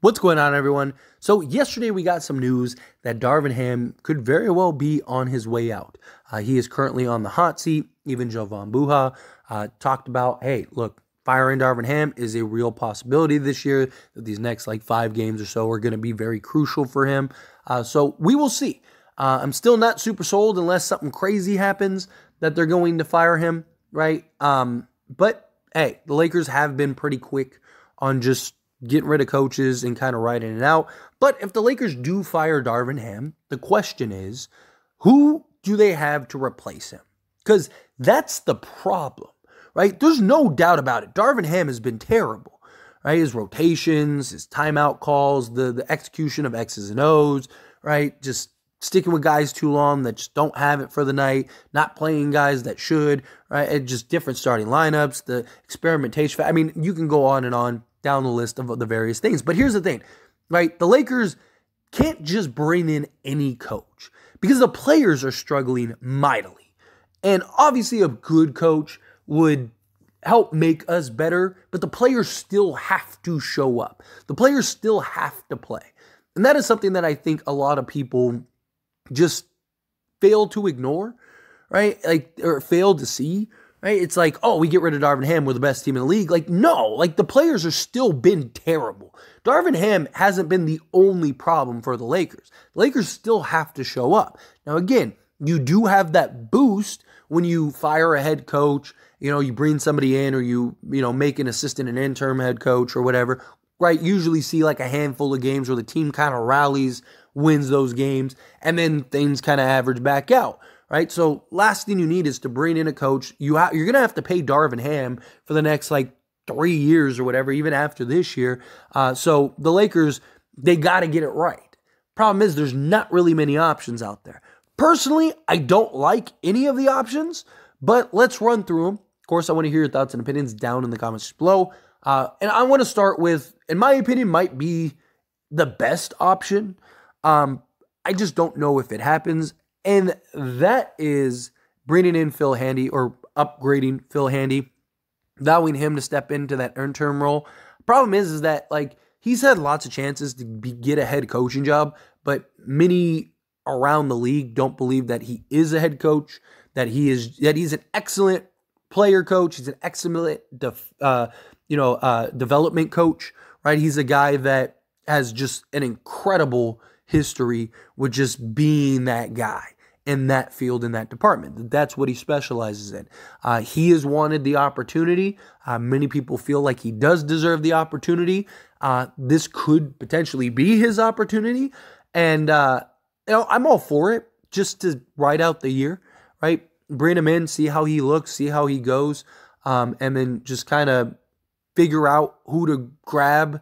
What's going on, everyone? So yesterday we got some news that Darvin Ham could very well be on his way out. He is currently on the hot seat. Even Jovan Buha talked about, hey, look, firing Darvin Ham is a real possibility this year. That these next 5 games or so are going to be very crucial for him. So we will see. I'm still not super sold unless something crazy happens that they're going to fire him, right? But hey, the Lakers have been pretty quick on just getting rid of coaches and kind of riding it out. But if the Lakers do fire Darvin Ham, the question is, who do they have to replace him? Because that's the problem, right? There's no doubt about it. Darvin Ham has been terrible, right? His rotations, his timeout calls, the execution of X's and O's, right? Just sticking with guys too long that just don't have it for the night, not playing guys that should, right? And just different starting lineups, the experimentation. I mean, you can go on and on down the list of the various things. But here's the thing, right? The Lakers can't just bring in any coach because the players are struggling mightily. And obviously a good coach would help make us better, but the players still have to show up. The players still have to play. And that is something that I think a lot of people just fail to ignore, right? Or fail to see. Right? It's like, oh, we get rid of Darvin Ham, we're the best team in the league. No, the players are still been terrible. Darvin Ham hasn't been the only problem for the Lakers. The Lakers still have to show up. Now, again, you do have that boost when you fire a head coach, you bring somebody in or you make an assistant an interim head coach or whatever, right? Usually see a handful of games where the team kind of rallies, wins those games, and then things kind of average back out. Right, so last thing you need is to bring in a coach. You're going to have to pay Darvin Ham for the next 3 years or whatever, even after this year. So the Lakers, they got to get it right. Problem is, there's not really many options out there. Personally, I don't like any of the options, but let's run through them. Of course, I want to hear your thoughts and opinions down in the comments below. And I want to start with, in my opinion, might be the best option. I just don't know if it happens. And that is bringing in Phil Handy or upgrading Phil Handy, allowing him to step into that interim role. Problem is that he's had lots of chances to get a head coaching job, but many around the league don't believe that he is a head coach, that he's an excellent player coach, he's an excellent development coach, right? He's a guy that has just an incredible history with just being that guy in that field, in that department. That's what he specializes in. He has wanted the opportunity. Many people feel like he does deserve the opportunity. This could potentially be his opportunity. And, I'm all for it just to ride out the year, right? Bring him in, see how he looks, see how he goes, and then just kind of figure out who to grab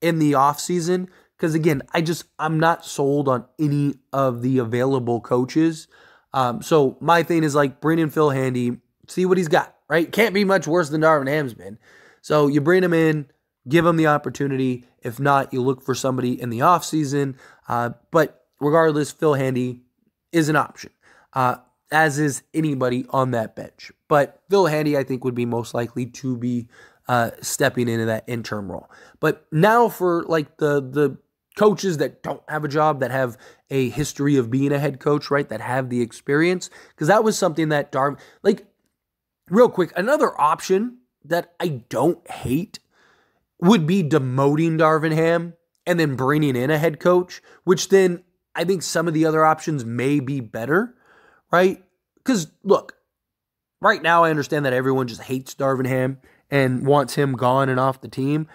in the offseason. Because again, I'm not sold on any of the available coaches. So my thing is bring in Phil Handy, see what he's got, right? Can't be much worse than Darvin Ham's been. So you bring him in, give him the opportunity. If not, you look for somebody in the offseason. But regardless, Phil Handy is an option, as is anybody on that bench. But Phil Handy, I think, would be most likely to be stepping into that interim role. But now for the coaches that don't have a job, that have a history of being a head coach, right? That have the experience. Because that was something that Darvin, real quick, another option that I don't hate would be demoting Darvin Ham and then bringing in a head coach, which then I think some of the other options may be better, right? Because look, right now I understand that everyone just hates Darvin Ham and wants him gone and off the team.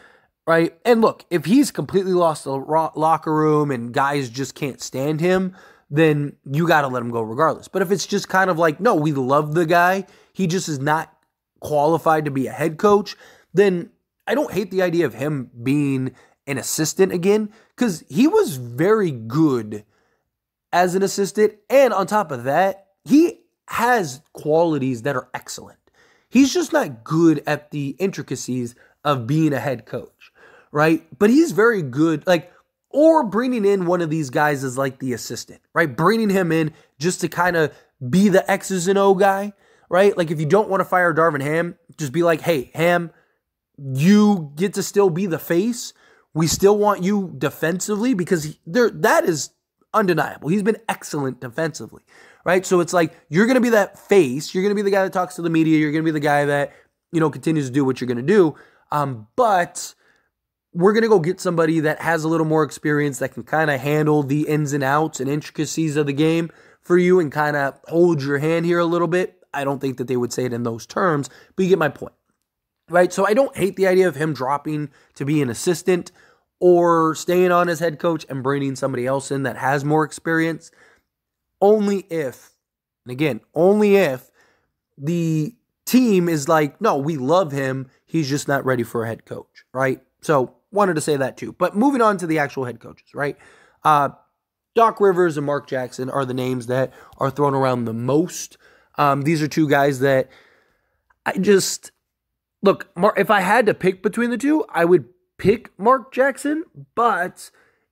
Right? And look, if he's completely lost the locker room and guys just can't stand him, then you got to let him go regardless. But if it's just kind of no, we love the guy, he just is not qualified to be a head coach, then I don't hate the idea of him being an assistant again, because he was very good as an assistant. And on top of that, he has qualities that are excellent. He's just not good at the intricacies of being a head coach. Right? But he's very good, or bringing in one of these guys as the assistant, right? Bringing him in just to kind of be the X's and O guy, right? If you don't want to fire Darvin Ham, just be hey, Ham, you get to still be the face We still want you defensively because that is undeniable. He's been excellent defensively, right? So it's like you're going to be that face. You're going to be the guy that talks to the media. You're going to be the guy that, continues to do what you're going to do. But we're going to go get somebody that has a little more experience that can kind of handle the ins and outs and intricacies of the game for you and kind of hold your hand here a little bit. I don't think that they would say it in those terms, but you get my point, right? So I don't hate the idea of him dropping to be an assistant or staying on as head coach and bringing somebody else in that has more experience. Only if the team is like, no, we love him. He's just not ready for a head coach, right? So wanted to say that too. But moving on to the actual head coaches, right? Doc Rivers and Mark Jackson are the names that are thrown around the most. These are two guys that look, if I had to pick between the two, I would pick Mark Jackson, but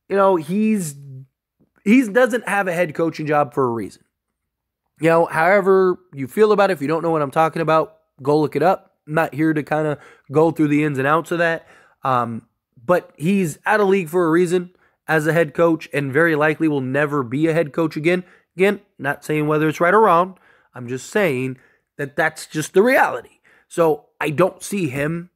he doesn't have a head coaching job for a reason. However you feel about it, if you don't know what I'm talking about, go look it up. I'm not here to kind of go through the ins and outs of that. But he's out of league for a reason as a head coach and very likely will never be a head coach again. Again, not saying whether it's right or wrong. I'm just saying that that's just the reality. So I don't see him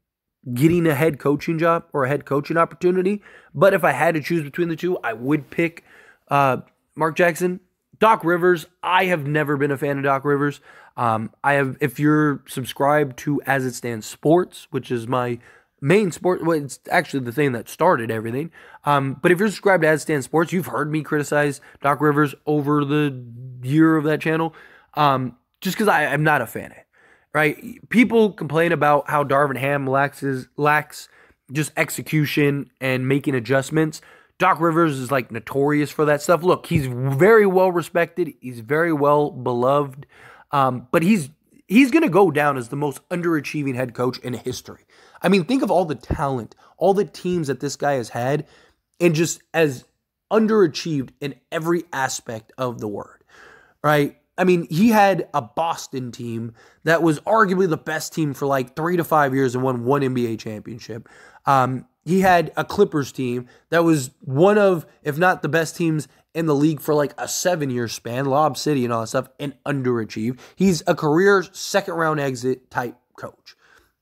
getting a head coaching job or a head coaching opportunity. But if I had to choose between the two, I would pick Mark Jackson. Doc Rivers, I have never been a fan of Doc Rivers. If you're subscribed to As It Stands Sports, which is my main sport, well, it's actually the thing that started everything. But if you're subscribed to As It Stands Sports, you've heard me criticize Doc Rivers over the year of that channel, just because I'm not a fan of it. Right? People complain about how Darvin Ham lacks just execution and making adjustments. Doc Rivers is like notorious for that stuff. Look, he's very well respected. He's very well beloved. But he's going to go down as the most underachieving head coach in history. I mean, think of all the talent, all the teams that this guy has had, and just as underachieved in every aspect of the word, right? I mean, he had a Boston team that was arguably the best team for like 3 to 5 years and won one NBA championship. He had a Clippers team that was one of, if not the best teams in the league for like a 7-year span, Lob City and all that stuff, and underachieved. He's a career second-round exit type coach,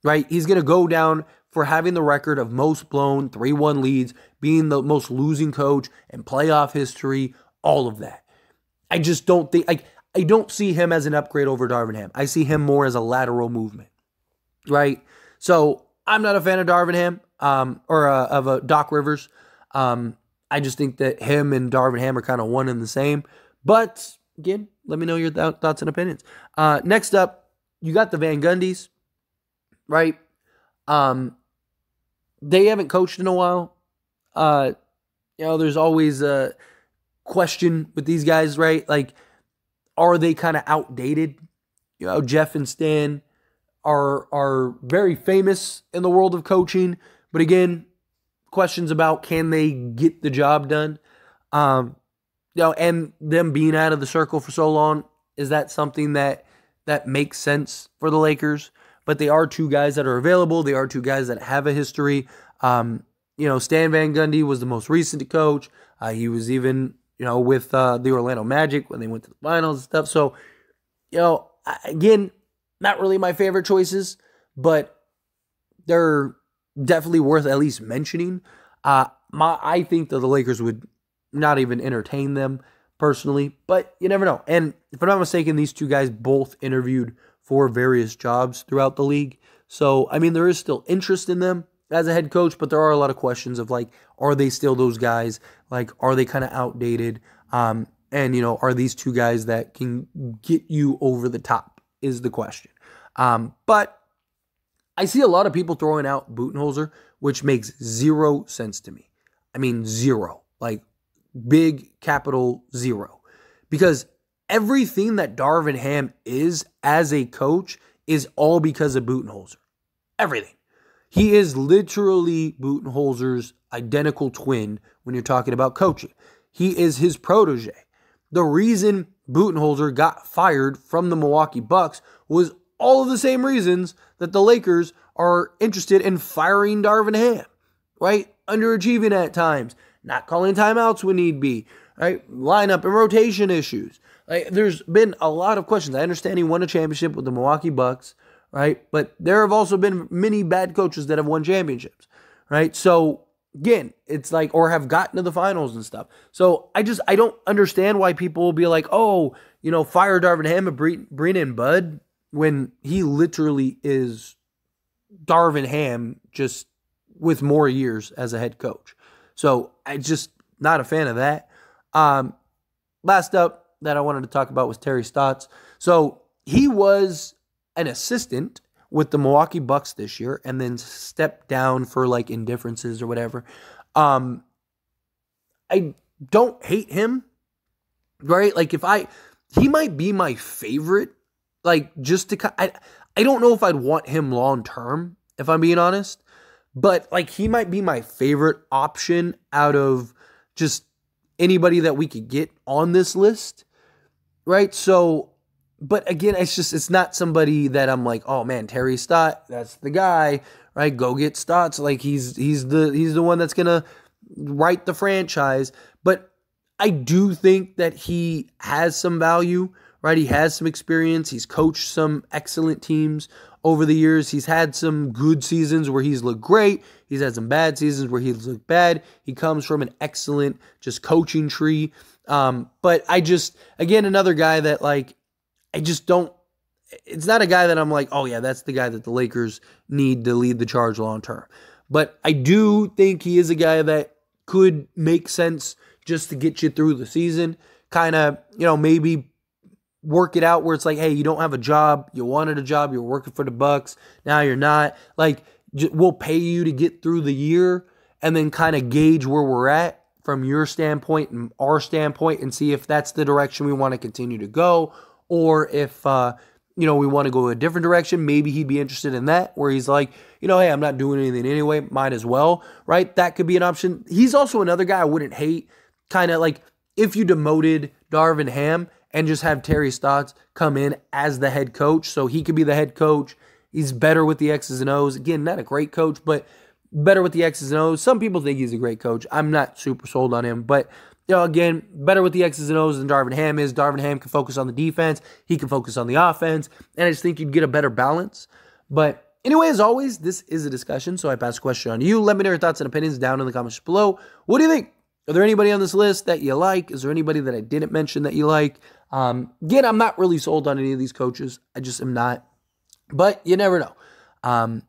right? He's going to go down for having the record of most blown 3-1 leads, being the most losing coach in playoff history, all of that. I just don't think, I don't see him as an upgrade over Darvin Ham. I see him more as a lateral movement, right? So I'm not a fan of Darvin Ham of Doc Rivers. I just think that him and Darvin Ham are kind of one and the same. But again, let me know your thoughts and opinions. Next up, you got the Van Gundys, right? They haven't coached in a while. There's always a question with these guys, right? Like, are they kind of outdated? Jeff and Stan are very famous in the world of coaching, but again, questions about can they get the job done? And them being out of the circle for so long, is that something that makes sense for the Lakers? But they are two guys that are available. They are two guys that have a history. Stan Van Gundy was the most recent coach. He was even with the Orlando Magic when they went to the finals and stuff. So, again, not really my favorite choices, but they're definitely worth at least mentioning. I think that the Lakers would not even entertain them personally, but you never know. And if I'm not mistaken, these two guys both interviewed for various jobs throughout the league. So, I mean, there is still interest in them as a head coach, but there are a lot of questions of like, are they still those guys? Like, are they kind of outdated? And, are these two guys that can get you over the top is the question. But I see a lot of people throwing out Budenholzer, which makes zero sense to me. I mean, zero. Like, big capital zero. Because everything that Darvin Ham is as a coach is all because of Budenholzer. Everything. He is literally Budenholzer's identical twin when you're talking about coaching. He is his protege. The reason Budenholzer got fired from the Milwaukee Bucks was all of the same reasons that the Lakers are interested in firing Darvin Ham, right? underachieving at times, not calling timeouts when need be, right? Lineup and rotation issues. Like, there's been a lot of questions. I understand he won a championship with the Milwaukee Bucks, right? But there have also been many bad coaches that have won championships, right? So again, it's like, or have gotten to the finals and stuff. So I don't understand why people will be like, oh, fire Darvin Ham and bring in Bud, when he literally is Darvin Ham, just with more years as a head coach. So I just not a fan of that. Last up that I wanted to talk about was Terry Stotts. So he was an assistant with the Milwaukee Bucks this year and then stepped down for like indifferences or whatever. I don't hate him, right? Like he might be my favorite, like just to, I don't know if I'd want him long term, if I'm being honest, but like he might be my favorite option out of just anybody that we could get on this list, right? So, but again, it's not somebody that I'm like, oh man, Terry Stotts, that's the guy, right? Go get Stotts. Like he's the one that's gonna write the franchise. But I do think that he has some value, right? He has some experience. He's coached some excellent teams over the years. He's had some good seasons where he's looked great. He's had some bad seasons where he's looked bad. He comes from an excellent just coaching tree. But again, another guy that like, it's not a guy that I'm like, oh yeah, that's the guy that the Lakers need to lead the charge long term. But I do think he is a guy that could make sense just to get you through the season. Kind of, maybe work it out where it's like, hey, you don't have a job. You wanted a job. You're working for the Bucks. Now you're not. Like, we'll pay you to get through the year and then kind of gauge where we're at from your standpoint and our standpoint and see if that's the direction we want to continue to go. Or if, we want to go a different direction, maybe he'd be interested in that, where he's like, hey, I'm not doing anything anyway, might as well, right? That could be an option. He's also another guy I wouldn't hate, kind of like if you demoted Darvin Ham and just have Terry Stotts come in as the head coach, so he could be the head coach. He's better with the X's and O's. Again, not a great coach, but better with the X's and O's. Some people think he's a great coach. I'm not super sold on him, but again, better with the X's and O's than Darvin Ham is. Darvin Ham can focus on the defense. He can focus on the offense. And I just think you'd get a better balance. But anyway, as always, this is a discussion, so I pass the question on to you. Let me know your thoughts and opinions down in the comments below. What do you think? Are there anybody on this list that you like? Is there anybody that I didn't mention that you like? Again, I'm not really sold on any of these coaches. I just am not. But you never know.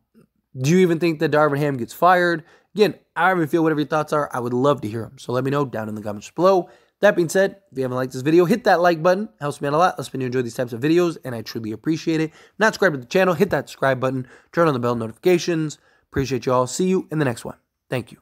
Do you even think that Darvin Ham gets fired? Again, however you feel, whatever your thoughts are, I would love to hear them. So let me know down in the comments below. That being said, if you haven't liked this video, hit that like button. It helps me out a lot. Let's me enjoy these types of videos, and I truly appreciate it. Not subscribed to the channel, hit that subscribe button. Turn on the bell notifications. Appreciate you all. See you in the next one. Thank you.